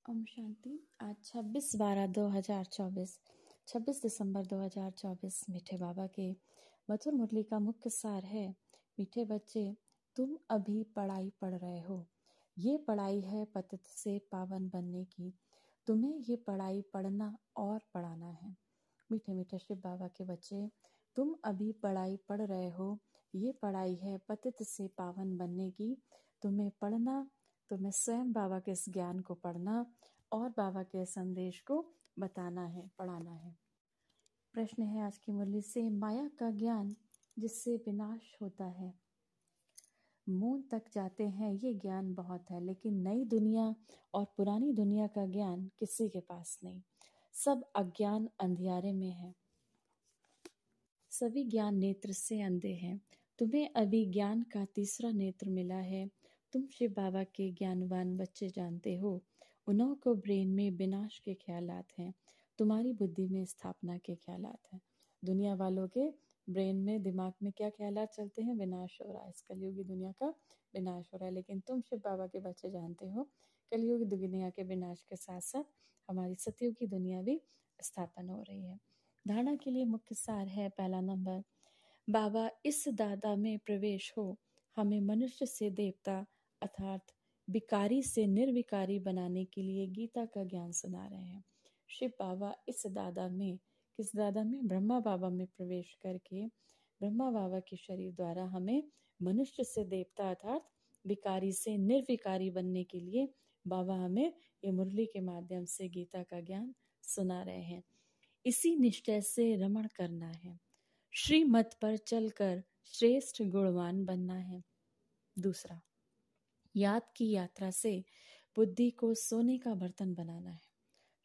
ओम शांति। आज 26/12/2024 26 दिसंबर 2024 मीठे बाबा के मधुर मुरली का मुख्य सार है। मीठे बच्चे, तुम अभी पढ़ाई पढ़ रहे हो। ये पढ़ाई है पतित से पावन बनने की। तुम्हें ये पढ़ाई पढ़ना और पढ़ाना है। मीठे मीठे शिव बाबा के बच्चे, तुम अभी पढ़ाई पढ़ रहे हो। ये पढ़ाई है पतित से पावन बनने की। तुम्हें पढ़ना, तुम्हें स्वयं बाबा के इस ज्ञान को पढ़ना और बाबा के संदेश को बताना है, पढ़ाना है। प्रश्न है आज की मुरली से, माया का ज्ञान जिससे विनाश होता है। मून तक जाते हैं ये ज्ञान बहुत है, लेकिन नई दुनिया और पुरानी दुनिया का ज्ञान किसी के पास नहीं। सब अज्ञान अंधियारे में है। सभी ज्ञान नेत्र से अंधे हैं। तुम्हें अभी ज्ञान का तीसरा नेत्र मिला है। तुम शिव बाबा के ज्ञानवान बच्चे जानते हो। उन्हों को ब्रेन में विनाश के ख्यालात हैं, तुम्हारी बुद्धि में स्थापना के ख्यालात हैं। दुनिया वालों के ब्रेन में, दिमाग में क्या ख्यालात चलते हैं? विनाश हो रहा है, इस कलयुगी दुनिया का विनाश हो रहा है। लेकिन तुम शिव बाबा के बच्चे जानते हो, कलयुगी दुनिया के विनाश के साथ साथ हमारी सतयुगी दुनिया भी स्थापन हो रही है। धारणा के लिए मुख्य सार है। पहला नंबर, बाबा इस दादा में प्रवेश हो, हमें मनुष्य से देवता अर्थात विकारी से निर्विकारी बनाने के लिए गीता का ज्ञान सुना रहे हैं। शिव बाबा इस दादा में, किस दादा में? ब्रह्मा बाबा में प्रवेश करके ब्रह्मा बाबा के शरीर द्वारा हमें मनुष्य से देवता अर्थात विकारी से निर्विकारी बनने के लिए बाबा हमें ये मुरली के माध्यम से गीता का ज्ञान सुना रहे हैं। इसी निश्चय से रमण करना है। श्रीमत पर चलकर श्रेष्ठ गुणवान बनना है। दूसरा, याद की यात्रा से बुद्धि को सोने का बर्तन बनाना है।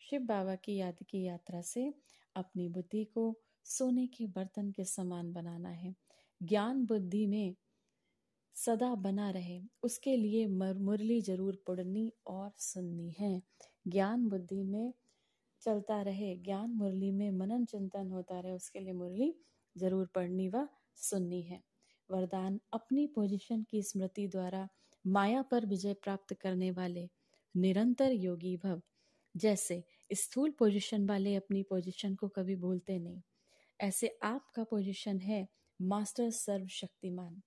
शिव बाबा की याद की यात्रा से अपनी बुद्धि को सोने के बर्तन के समान बनाना है। ज्ञान बुद्धि में सदा बना रहे, उसके लिए मुरली जरूर पढ़नी और सुननी है। ज्ञान बुद्धि में चलता रहे, ज्ञान मुरली में मनन चिंतन होता रहे, उसके लिए मुरली जरूर पढ़नी व सुननी है। वरदान, अपनी पोजीशन की स्मृति द्वारा माया पर विजय प्राप्त करने वाले निरंतर योगी भव। जैसे स्थूल पोजीशन वाले अपनी पोजीशन को कभी भूलते नहीं, ऐसे आपका पोजीशन है मास्टर सर्वशक्तिमान।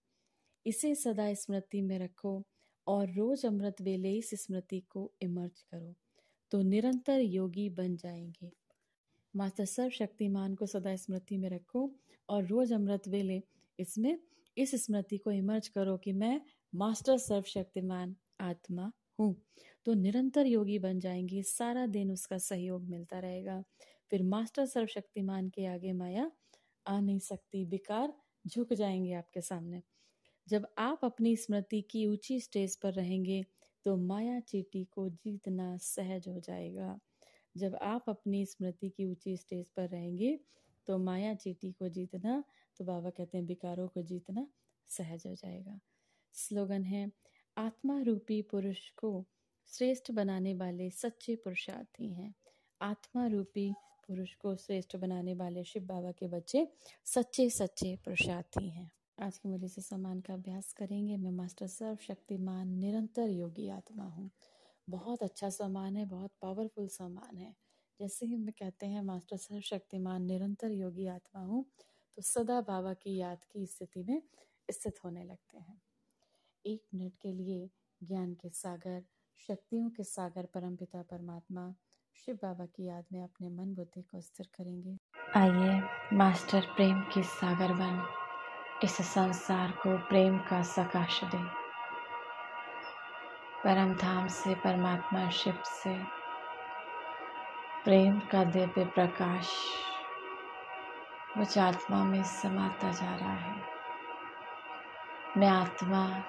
इसे सदा स्मृति में रखो और रोज अमृत वेले इस स्मृति को इमर्ज करो, तो निरंतर योगी बन जाएंगे। मास्टर सर्वशक्तिमान को सदा स्मृति में रखो और रोज अमृत वेले इसमें इस स्मृति को इमर्ज करो कि मैं मास्टर सर्वशक्तिमान आत्मा हूँ, तो निरंतर योगी बन जाएंगे। सारा दिन उसका सहयोग मिलता रहेगा। फिर मास्टर सर्वशक्तिमान के आगे माया आ नहीं सकती, विकार झुक जाएंगे आपके सामने। जब आप अपनी स्मृति की ऊंची स्टेज पर रहेंगे तो माया चीटी को जीतना सहज हो जाएगा। जब आप अपनी स्मृति की ऊंची स्टेज पर रहेंगे तो माया चीटी को जीतना, तो बाबा कहते हैं विकारों को जीतना सहज हो जाएगा। स्लोगन है, आत्मा रूपी पुरुष को श्रेष्ठ बनाने वाले सच्चे पुरुषार्थी हैं। आत्मा रूपी पुरुष को श्रेष्ठ बनाने वाले शिव बाबा के बच्चे सच्चे सच्चे पुरुषार्थी हैं। आज की मुरली से सम्मान का अभ्यास करेंगे। मैं मास्टर सर्वशक्तिमान निरंतर योगी आत्मा हूँ। बहुत अच्छा सम्मान है, बहुत पावरफुल सम्मान है। जैसे ही हम कहते हैं मास्टर सर्वशक्तिमान निरंतर योगी आत्मा हूँ, तो सदा बाबा की याद की स्थिति में स्थित होने लगते हैं। 1 मिनट के लिए ज्ञान के सागर, शक्तियों के सागर परमपिता परमात्मा शिव बाबा की याद में अपने मन बुद्धि को स्थिर करेंगे। आइए मास्टर प्रेम की सागर बन इस संसार को प्रेम का सकाश दे। परम धाम से, परमात्मा शिव से प्रेम का दिव्य प्रकाश मुझ आत्मा में समाता जा रहा है। मैं आत्मा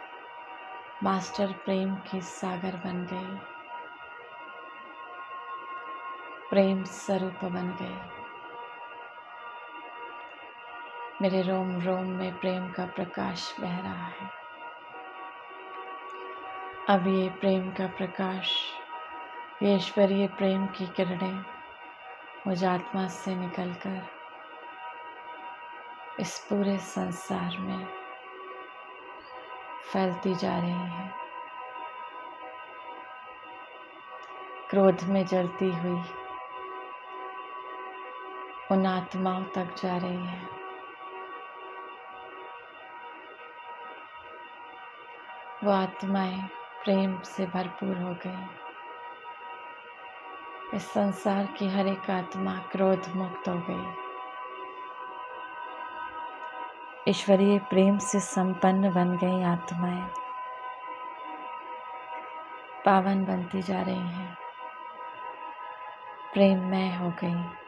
मास्टर प्रेम की सागर बन गई, प्रेम स्वरूप बन गई। मेरे रोम रोम में प्रेम का प्रकाश बह रहा है। अब ये प्रेम का प्रकाश, ये ईश्वरीय प्रेम की किरणें मुझ आत्मा से निकलकर इस पूरे संसार में फैलती जा रही है। क्रोध में जलती हुई उन आत्माओं तक जा रही है। वो आत्माएं प्रेम से भरपूर हो गई। इस संसार की हर एक आत्मा क्रोध मुक्त हो गई। ईश्वरीय प्रेम से संपन्न बन गई आत्माएं पावन बनती जा रही हैं, प्रेममय हो गई।